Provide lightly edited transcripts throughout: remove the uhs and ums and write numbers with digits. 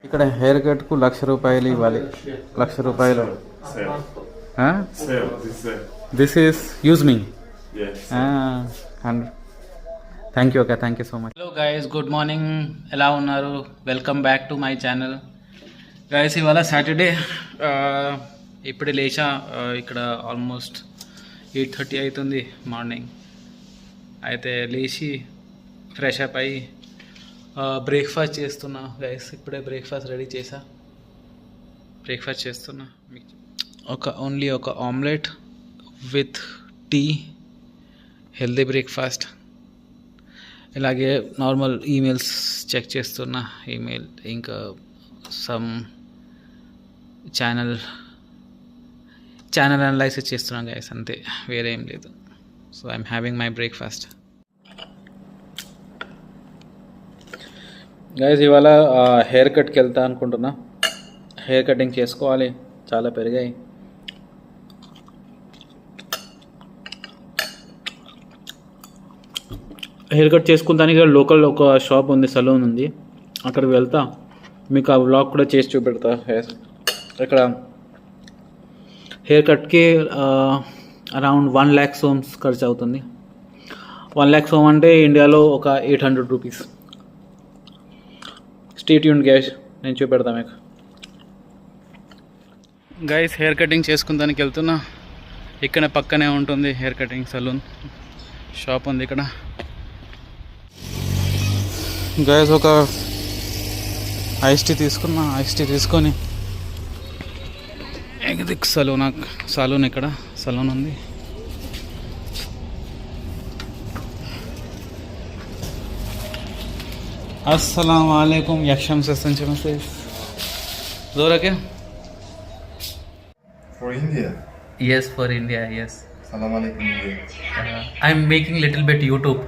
ఇక్కడ hair cut కు ₹1,00,000 ఇవ్వాలి. ₹1,00,000. This is use me. Thank you. Okay, thank you so much. Hello guys, good morning. ఎలా ఉన్నారు? Welcome back to my channel. Guys, ఇవాళ Saturday. ఇప్పుడే లేచా. ఇక్కడ ఆల్మోస్ట్ 8:30 అవుతుంది మార్నింగ్. అయితే లేచి ఫ్రెష్ అప్ అయ్యి బ్రేక్ఫాస్ట్ చేస్తున్నా గైస్. ఇప్పుడే బ్రేక్ఫాస్ట్ రెడీ చేసా. బ్రేక్ఫాస్ట్ చేస్తున్నా. ఓన్లీ ఒక omelette with tea, healthy breakfast. ఇలాగే నార్మల్ ఈమెయిల్స్ చెక్ చేస్తున్నా. ఈమెయిల్ ఇంకా సమ్ ఛానల్ అనలైసిస్ చేస్తున్నా గైస్, అంతే, వేరే ఏం లేదు. So I'm having my breakfast. Guys, ఇవాళ హెయిర్ కట్కి వెళ్తా అనుకుంటున్నా. హెయిర్ కటింగ్ చేసుకోవాలి, చాలా పెరిగాయి. హెయిర్ కట్ చేసుకుంటానికి లోకల్ ఒక షాప్ ఉంది, సలూన్ ఉంది, అక్కడికి వెళ్తా. మీకు ఆ వ్లాగ్ కూడా చేసి చూపెడతా. ఇక్కడ హెయిర్ కట్కి అరౌండ్ 1 lakh సోమ్స్ ఖర్చు అవుతుంది. 1 lakh సోమ్ అంటే ఇండియాలో ఒక 800 రూపీస్. స్టే ట్యూన్డ్ గైస్, నేను చూపెడతా మీకు. గైస్, హెయిర్ కటింగ్ చేసుకుందానికి వెళ్తున్నా. ఇక్కడ పక్కనే ఉంటుంది హెయిర్ కటింగ్ సలూన్ షాప్ ఉంది ఇక్కడ. గైస్, ఒక ఐస్ టీ తీసుకున్నా. ఐస్ టీ తీసుకొని సలూన్ ఇక్కడ సలూన్ ఉంది. अस्सलाम वालेकुम. यक्षम से संचम से जोरा क्या? For India. Yes, for India. Yes. Salam alaikum India. I'm making little bit YouTube.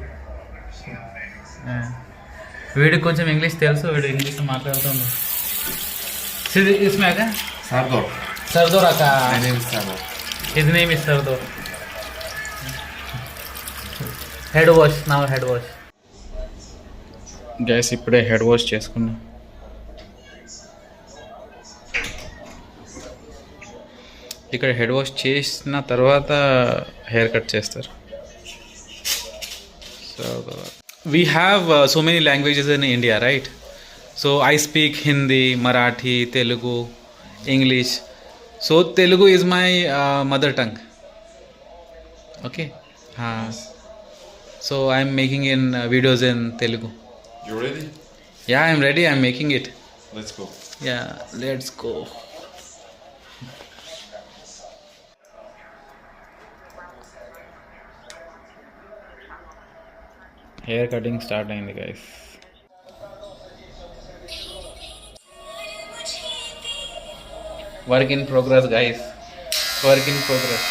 వీడికి కొంచెం ఇంగ్లీష్ తెలుసు, వీడు ఇంగ్లీష్ మాట్లాడుతుంది. इसमें क्या? Sardor. Sardor Aka. My name is Sardor. His name is Sardor. Head wash now. Head wash. Guys, ఇప్పుడే head wash చేసుకున్నా. ఇక్కడ హెడ్ వాష్ చేసిన తర్వాత హెయిర్ కట్ చేస్తారు. So we have so many languages in India, right? So I speak Hindi, Marathi, Telugu, English. So Telugu is my mother tongue. Okay. So I'm making in videos in Telugu. You ready? Yeah, I'm ready. I'm making it. Let's go. Yeah, let's go. Hair cutting start అయింది guys. Work in progress guys. Work in progress.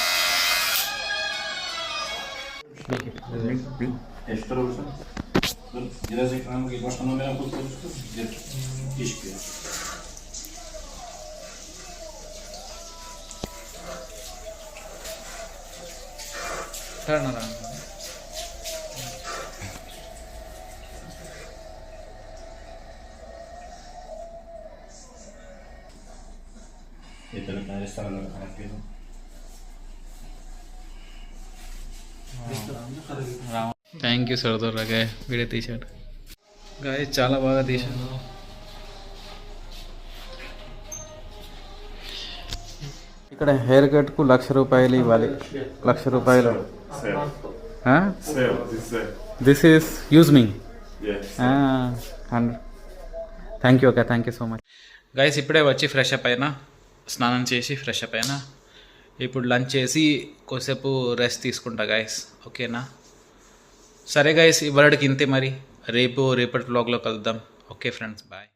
Biraz ekranı gibi başka numara kurtarırız. İş bir. Turn around. Yeterli ben restoranlara kanatlıyorum. Thank you Sardar. రాగా video తీశాడు గాయ, చాలా బాగా తీశాడు. ఇక్కడ hair cut కు ₹1,00,000 ఇవ్వాలి. ₹1,00,000. This is use me. Thank you. Okay, thank you so much. Guys, ఇప్పుడే వచ్చి ఫ్రెష్ అప్ అయినా, స్నానం చేసి ఫ్రెష్ అప్ అయినా. ఇప్పుడు లంచ్ చేసి కొద్దిసేపు రెస్ట్ తీసుకుంటా గైస్, ఓకేనా? సరే గైస్, ఇవాళకి ఇంతే. మరి రేపటి వ్లాగ్లో కలుద్దాం. Okay friends, bye.